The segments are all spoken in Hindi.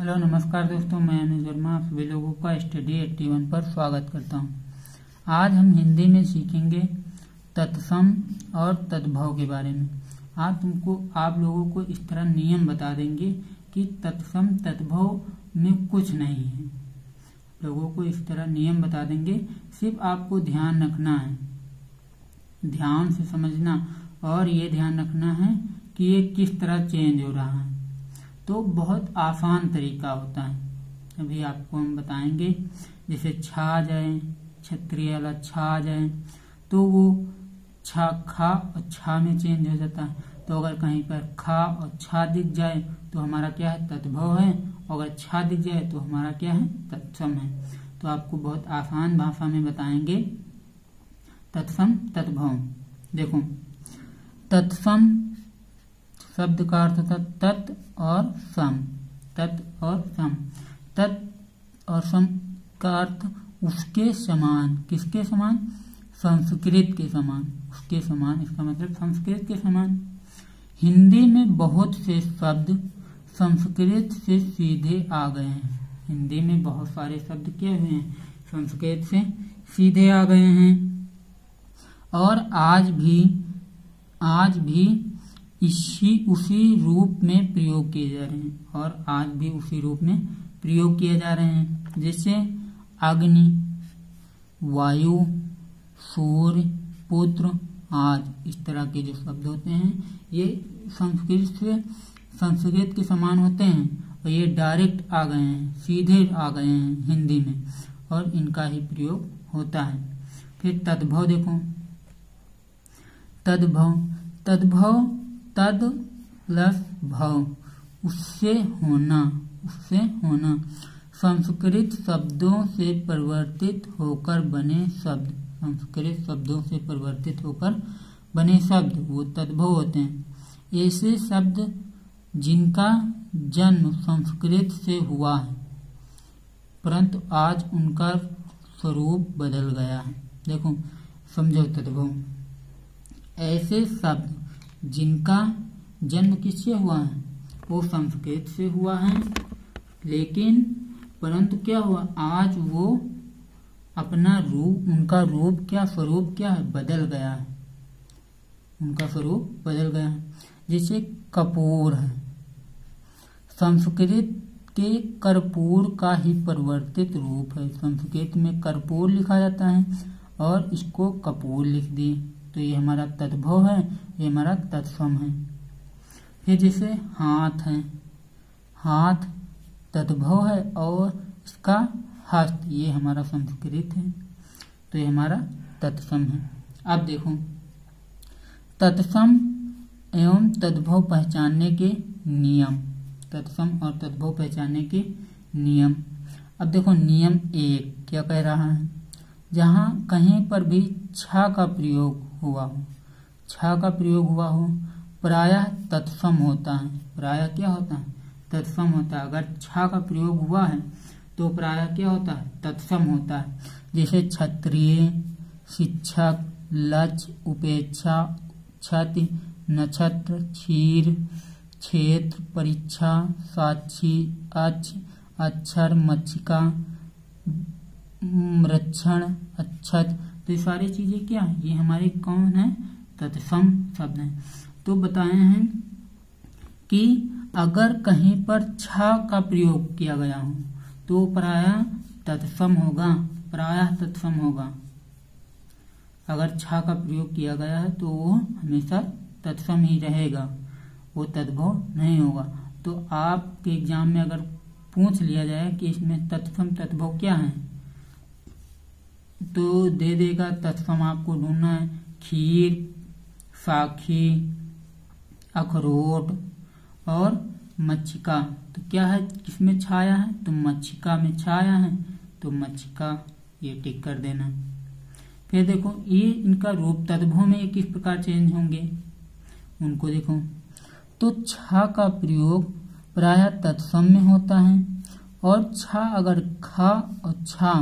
हेलो नमस्कार दोस्तों, मैं अनुज वर्मा आप सभी लोगों का स्टडी 81 पर स्वागत करता हूं। आज हम हिंदी में सीखेंगे तत्सम और तद्भव के बारे में। आज आप लोगों को इस तरह नियम बता देंगे कि तत्सम तद्भव में कुछ नहीं है। लोगों को इस तरह नियम बता देंगे, सिर्फ आपको ध्यान रखना है, ध्यान से समझना और ये ध्यान रखना है कि ये किस तरह चेंज हो रहा है। तो बहुत आसान तरीका होता है, अभी आपको हम बताएंगे। जैसे छा आ जाए, क्षत्रिय वाला छा आ जाए तो वो छा खा और छा में चेंज हो जाता है। तो अगर कहीं पर खा और छा दिख जाए तो हमारा क्या है, तद्भव है। और अगर छा दिख जाए तो हमारा क्या है, तत्सम है। तो आपको बहुत आसान भाषा में बताएंगे तत्सम तद्भव। देखो, तत्सम शब्द का अर्थ था तत् और सम। तत् और सम, तत् और सम का अर्थ उसके समान। किसके समान? संस्कृत के समान, उसके समान। इसका मतलब संस्कृत के समान। हिंदी में बहुत से शब्द संस्कृत से सीधे आ गए हैं। हिंदी में बहुत सारे शब्द क्या हुए हैं, संस्कृत से सीधे आ गए हैं। और आज भी उसी रूप में प्रयोग किए जा रहे हैं। और आज भी उसी रूप में प्रयोग किए जा रहे हैं। जैसे अग्नि, वायु, सूर्य, पुत्र आदि, इस तरह के जो शब्द होते हैं ये संस्कृत के समान होते हैं और ये डायरेक्ट आ गए हैं, सीधे आ गए हैं हिंदी में, और इनका ही प्रयोग होता है। फिर तद्भव देखो, तद्भव तद प्लस भव, उससे होना। संस्कृत शब्दों से परिवर्तित होकर बने शब्द, संस्कृत शब्दों से परिवर्तित होकर बने शब्द वो तद्भव होते हैं। ऐसे शब्द जिनका जन्म संस्कृत से हुआ है परंतु आज उनका स्वरूप बदल गया है। देखो समझो, तद्भव ऐसे शब्द जिनका जन्म किससे हुआ है, वो संस्कृत से हुआ है, लेकिन परंतु क्या हुआ, आज वो अपना रूप, उनका रूप क्या, स्वरूप क्या है, बदल गया है। उनका स्वरूप बदल गया है। जैसे कपूर है, संस्कृत के कर्पूर का ही परिवर्तित रूप है। संस्कृत में कर्पूर लिखा जाता है और इसको कपूर लिख दिए, तो ये हमारा तद्भव है, ये हमारा तत्सम है। फिर जैसे हाथ है, हाथ तद्भव है और इसका हस्त, ये हमारा संस्कृत है, तो ये हमारा तत्सम है। अब देखो, तत्सम एवं तद्भव पहचानने के नियम। तत्सम और तद्भव पहचानने के नियम। अब देखो, नियम 1 क्या कह रहा है, जहाँ कहीं पर भी छा का प्रयोग हुआ हो, प्रायः तत्सम होता है। प्रायः क्या होता है, तत्सम होता है। अगर छा का प्रयोग हुआ है तो प्रायः क्या होता है, तत्सम होता है। जैसे क्षत्रिय, शिक्षक, लक्ष्य, उपेक्षा, क्षति, नक्षत्र, क्षीर, क्षेत्र, परीक्षा, साक्षी, अक्षर, मक्षिका, मृक्षण, अच्छत, तो ये सारी चीजें क्या है, ये हमारे कौन है, तत्सम शब्द हैं। तो बताए हैं कि अगर कहीं पर छा का प्रयोग किया गया हो तो प्रायः तत्सम होगा, प्रायः तत्सम होगा। अगर छा का प्रयोग किया गया है तो वो हमेशा तत्सम ही रहेगा, वो तद्भव नहीं होगा। तो आपके एग्जाम में अगर पूछ लिया जाए कि इसमें तत्सम तद्भव क्या है, तो दे देगा तत्सम, आपको ढूंढना है खीर, साखी, अखरोट और मक्षिका। तो क्या है, किसमें छाया है, तो मक्षिका में छाया है, तो मक्षिका ये टिक कर देना। फिर देखो, ये इनका रूप तद्भव में किस प्रकार चेंज होंगे उनको देखो। तो छा का प्रयोग प्रायः तत्सम में होता है, और छा अगर खा और छा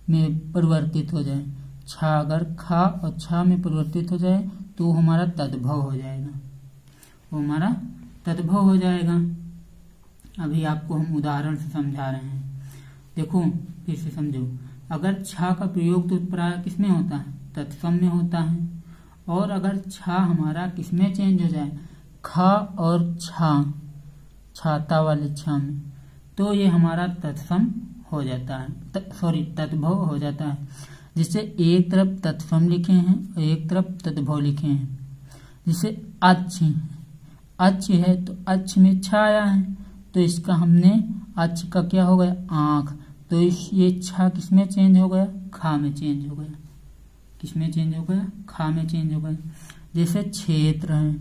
में परिवर्तित हो जाए, छा अगर खा और छा में परिवर्तित हो जाए तो हमारा तद्भव हो जाएगा, वो हमारा तद्भव हो जाएगा। अभी आपको हम उदाहरण से समझा रहे हैं। देखो फिर से समझो, अगर छा का प्रयोग तो प्राय किसमें होता है, तत्सम में होता है। और अगर छा हमारा किसमें चेंज हो जाए, खा और छा, छाता वाले छा में, तो ये हमारा तत्सम हो जाता है, तद्भव हो जाता है। जिससे एक तरफ तत्सम लिखे हैं और एक तरफ तद्भव लिखे हैं। जिसे अच्छ है तो अच्छ में छाया है, तो इसका हमने अच्छ का क्या हो गया, आंख, तो ये छा किसमें चेंज हो गया, खा में चेंज हो गया। किसमें चेंज हो गया, खा में चेंज हो गया। जैसे क्षेत्र है,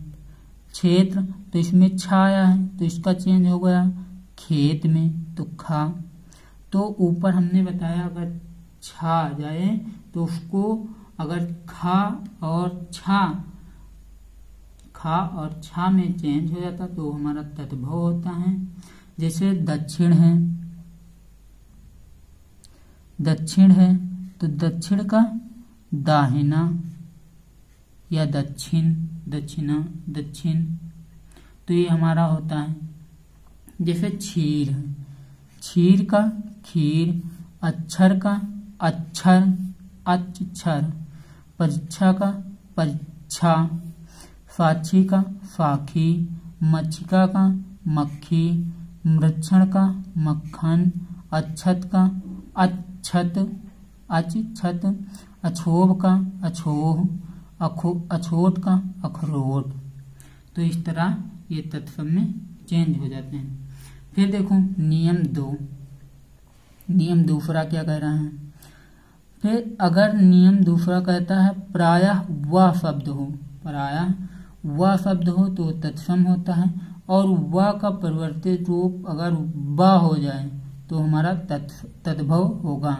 क्षेत्र तो इसमें छाया है, तो इसका चेंज हो गया खेत में, तो खा। तो ऊपर हमने बताया अगर छा आ जाए तो उसको अगर खा और छा में चेंज हो जाता तो हमारा तद्भव होता है। जैसे दक्षिण है, दक्षिण है तो दक्षिण का दाहिना या दक्षिण, दक्षिणा, दक्षिण, तो ये हमारा होता है। जैसे क्षीर है, क्षीर का खीर, अक्षर का अक्षर, अच्छर, परीक्षा का परीक्षा, साक्षी का साखी, मक्षिका का मक्खी, मृक्षण का मक्खन, अक्षत का अच्छत, अक्षत, अछोभ का अछोह, अछोट का अखरोट। तो इस तरह ये तत्सम में चेंज हो जाते हैं। फिर देखो नियम दूसरा क्या कह रहा है। फिर अगर नियम दूसरा कहता है प्रायः वह शब्द हो, प्रायः वह शब्द हो तो तत्सम होता है। और वह का परिवर्तित रूप अगर व हो जाए तो हमारा तद्भव होगा।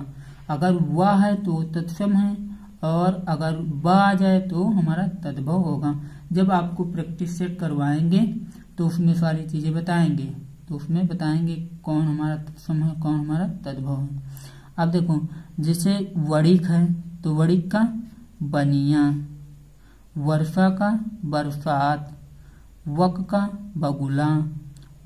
अगर वह है तो तत्सम है, और अगर व आ जाए तो हमारा तद्भव होगा। जब आपको प्रैक्टिस सेट करवाएंगे तो उसमें सारी चीजें बताएंगे, तो उसमें बताएंगे कौन हमारा तत्सम है, कौन हमारा तद्भव है। अब देखो जैसे वणिक है तो वणिक का बनिया, वर्षा का बरसात, वक का बगुला,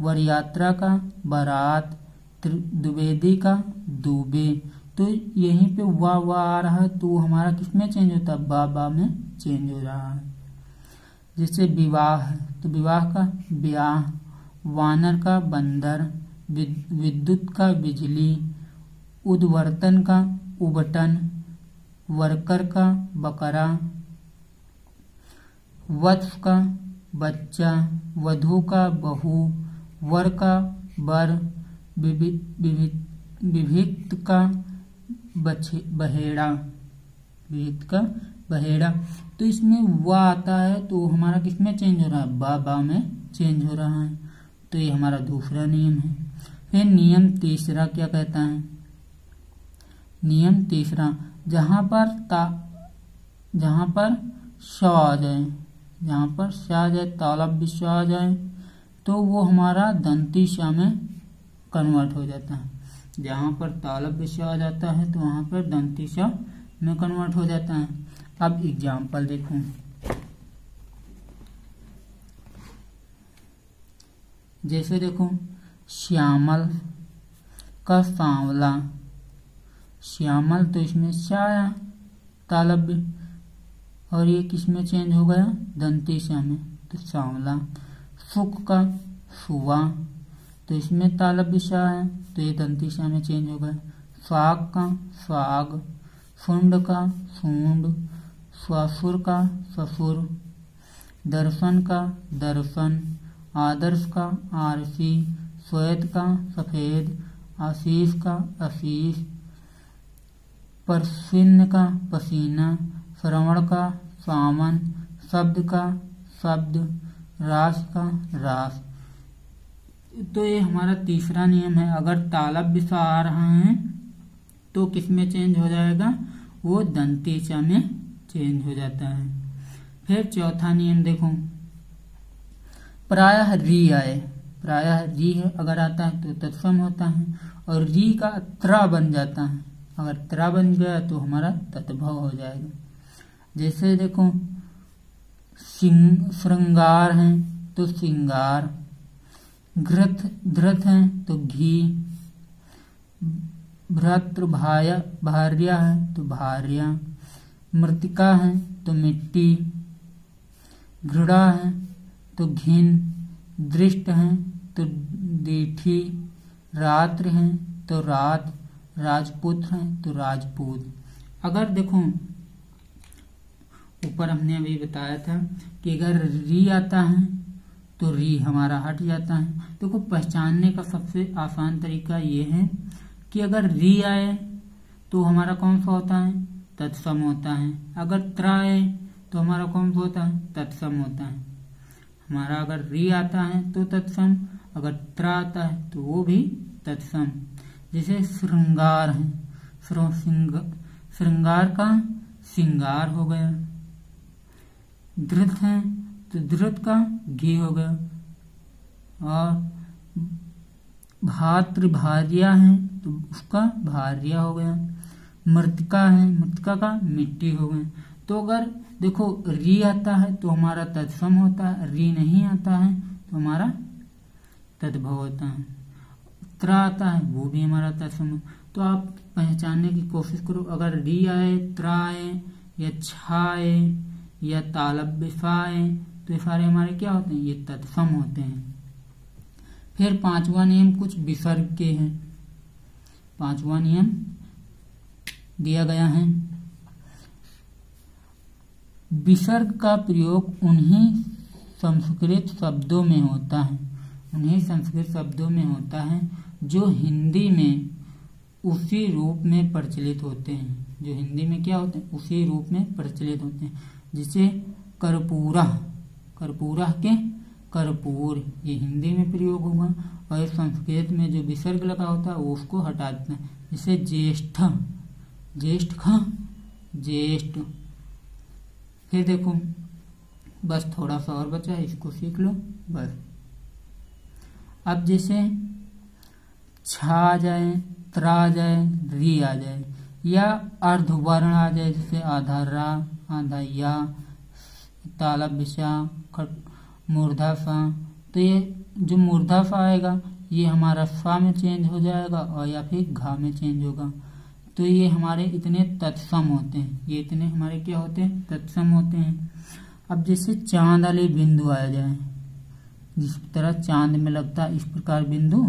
वरयात्रा का बारात, द्विवेदी का दूबे। तो यहीं पे वाह आ रहा है तो हमारा किसमें चेंज होता है, बा में चेंज हो रहा है। जैसे विवाह है तो विवाह का ब्याह, वानर का बंदर, विद्युत का बिजली, उद्वर्तन का उबटन, वर्कर का बकरा, वत्स का बच्चा, वधू का बहू, वर का बर, विभिक्त का बहेड़ा, विभिक्त का बहेड़ा। तो इसमें व आता है तो हमारा किसमें चेंज हो रहा है, बा में चेंज हो रहा है। तो ये हमारा दूसरा नियम है। फिर नियम तीसरा क्या कहता है, नियम तीसरा जहां पर श आ जाए, जहां पर श आ जाए, तालव्य श आ जाए तो वो हमारा दंती श में कन्वर्ट हो जाता है। जहां पर तालव्य श आ जाता है तो वहां पर दंती श में कन्वर्ट हो जाता है। अब एग्जाम्पल देखो, जैसे देखो श्यामल का सांवला, श्यामल तो इसमें श आया तालव्य, और ये किसमें चेंज हो गया, दंती श में, तो सांवला। सुख का सुवा तो इसमें तालव्य श है तो ये दंती श में चेंज हो गया। साग का साग, शुंड का शुंड, ससुर का ससुर, दर्शन का दर्शन, आदर्श का आरसी, श्वेत का सफेद, आशीष का आशीष, परसिन्न का पसीना, श्रवण का सावन, शब्द का शब्द, रास का रास। तो ये हमारा तीसरा नियम है। अगर तालव्य सा आ रहा है तो किसमें चेंज हो जाएगा, वो दंती च में चेंज हो जाता है। फिर चौथा नियम देखो, प्रायः री आए, प्रायः री अगर आता है तो तत्सम होता है, और री का त्रा बन जाता है, अगर त्रा बन गया तो हमारा तद्भव हो जाएगा। जैसे देखो श्रृंगार है तो श्रृंगार, घृत धृत है तो घी, भ्रातृ भार्या है तो भार्या, मृतिका है तो मिट्टी, घृणा है तो घिन, दृष्ट है तो दीठी, रात्र है तो रात, राजपुत्र है तो राजपूत। अगर देखो ऊपर हमने अभी बताया था कि अगर री आता है तो री हमारा हट जाता है। देखो पहचानने का सबसे आसान तरीका ये है कि अगर री आए तो हमारा कौन सा होता है, तत्सम होता है। अगर त्र आए तो हमारा कौन सा होता है, तत्सम होता है। हमारा अगर री आता है तो तत्सम, अगर त्र आता है तो वो भी तत्सम। जैसे श्रृंगार है, श्रृंगार का श्रृंगार हो गया। धृत है तो धृत का घी हो गया। और भातृ भार्या है तो उसका भार्या हो गया। मृतिका है, मृतिका का मिट्टी हो गया। तो अगर देखो री आता है तो हमारा तत्सम होता है, री नहीं आता है तो हमारा तद्भव होता है। त्र आता है वो भी हमारा तत्सम। तो आप पहचानने की कोशिश करो, अगर री आए, त्र आए या छा आए या तालव्य आए तो ये सारे हमारे क्या होते हैं, ये तत्सम होते हैं। फिर पांचवा नियम कुछ विसर्ग के हैं। पांचवा नियम दिया गया है, विसर्ग का प्रयोग उन्हीं संस्कृत शब्दों में होता है, उन्हीं संस्कृत शब्दों में होता है जो हिंदी में उसी रूप में प्रचलित होते हैं, जो हिंदी में क्या होते हैं, उसी रूप में प्रचलित होते हैं। जिसे कर्पूरा, कर्पूरा के कर्पूर, ये हिंदी में प्रयोग होगा और संस्कृत में जो विसर्ग लगा होता है वो उसको हटा देते हैं। जैसे ज्येष्ठ, ज्येष्ठ का ज्येष्ठ। फिर देखो बस थोड़ा सा और बचा है, इसको सीख लो बस। अब जैसे छा आ जाए, त्र आ जाए, री आ जाए या अर्धवर्ण आ जाए, जैसे आधा रा, आधा या, तालव्य, मूर्धा सा, तो ये जो मूर्धा सा आएगा ये हमारा स्वा में चेंज हो जाएगा और या फिर घा में चेंज होगा। तो ये हमारे इतने तत्सम होते हैं, ये इतने हमारे क्या होते हैं, तत्सम होते हैं। अब जैसे चांद वाले बिंदु आ जाए, जिस तरह चांद में लगता है इस प्रकार बिंदु,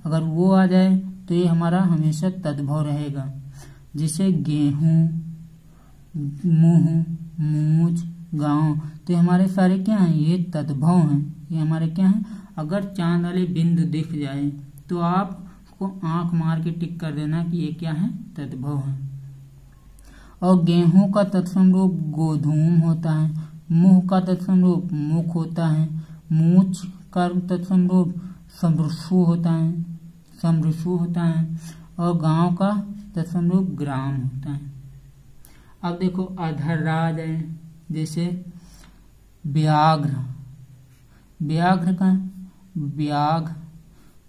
अगर वो आ जाए तो ये हमारा हमेशा तद्भव रहेगा। जैसे गेहूं, मुंह, मूछ, गांव, तो ये हमारे सारे क्या हैं, ये तद्भव हैं, ये हमारे क्या हैं। अगर चांद वाले बिंदु दिख जाए तो आप उसको आंख मार के टिक कर देना कि ये क्या है, तद्भव है। और गेहूं का तत्सम रूप गोधूम होता है, मुंह का तत्सम रूप मुख होता है, मूछ का तत्सम रूप समृषु होता है, समृषु होता है, और गांव का तत्सम रूप ग्राम होता है। अब देखो अधर आ जाए, जैसे व्याघ्र, व्याघ्र का व्याघ,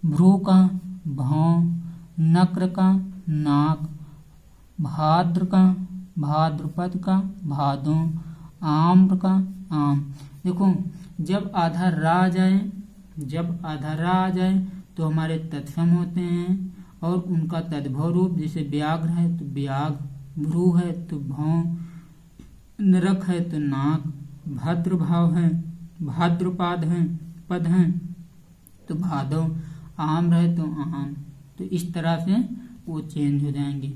भ्रू का भौं, नक्र का नाक, भाद्र का भाद्रपद का भादो, आम्र का आम। देखो जब आधा रा आ जाए, जब आधा रा आ जाए तो हमारे तत्सम होते हैं और उनका तद्भव रूप, जैसे व्याघ्र है तो व्याघ, भ्रू है तो भौं, नरक है तो नाक, भाद्रभाव है, भाद्रपाद है, पद है तो भादव, आम्र है तो आम। तो इस तरह से वो चेंज हो जाएंगे।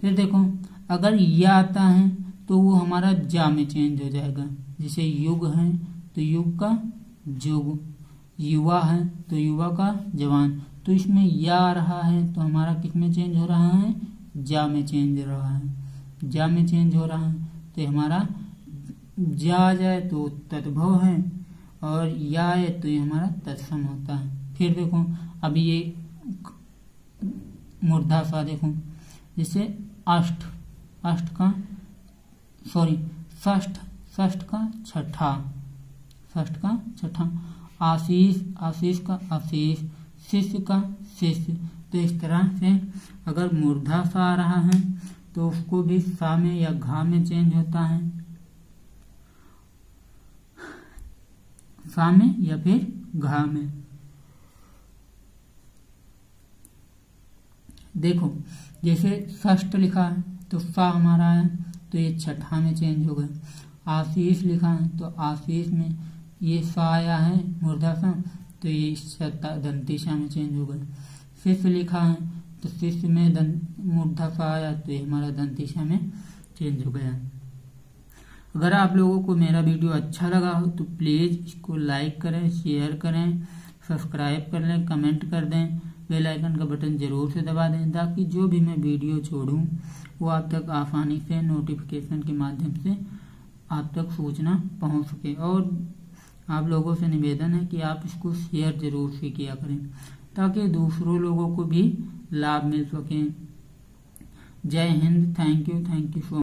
फिर देखो अगर या आता है तो वो हमारा जा में चेंज हो जाएगा। जैसे युग है तो युग का जुग, युवा है तो युवा का जवान। तो इसमें या आ रहा है तो हमारा किस में चेंज हो रहा है, जा में चेंज हो रहा है, जा में चेंज हो रहा है। तो हमारा जा आ जाए तो तद्भव है और या आए तो ये हमारा तत्सम होता है। फिर देखो अब ये मूर्धा सा देखो, जैसे अष्ट, अष्ट का सॉरी षष्ठ, षष्ठ का छठा, षष्ठ का छठा, आशीष, आशीष का आशीष, शिष्य का शिष्य। तो इस तरह से अगर मूर्धा सा आ रहा है तो उसको भी सा में या घा में चेंज होता है, सा में या फिर घा में। देखो जैसे षष्ठ लिखा है तो सा हमारा है तो ये छठा में चेंज हो गया। आशीष लिखा है तो आशीष में ये सा आया है मूर्धा सा तो ये दंतिशा में चेंज हो गया। शिष्य लिखा है तो शिष्य में मूर्धा सा आया तो ये हमारा दंतिशा में चेंज हो गया। अगर आप लोगों को मेरा वीडियो अच्छा लगा हो तो प्लीज़ इसको लाइक करें, शेयर करें, सब्सक्राइब कर लें, कमेंट कर दें, बेल आइकन का बटन ज़रूर से दबा दें ताकि जो भी मैं वीडियो छोड़ूं वो आप तक आसानी से नोटिफिकेशन के माध्यम से आप तक सूचना पहुंच सके। और आप लोगों से निवेदन है कि आप इसको शेयर ज़रूर से किया करें ताकि दूसरों लोगों को भी लाभ मिल सके। जय Hind. Thank you so much.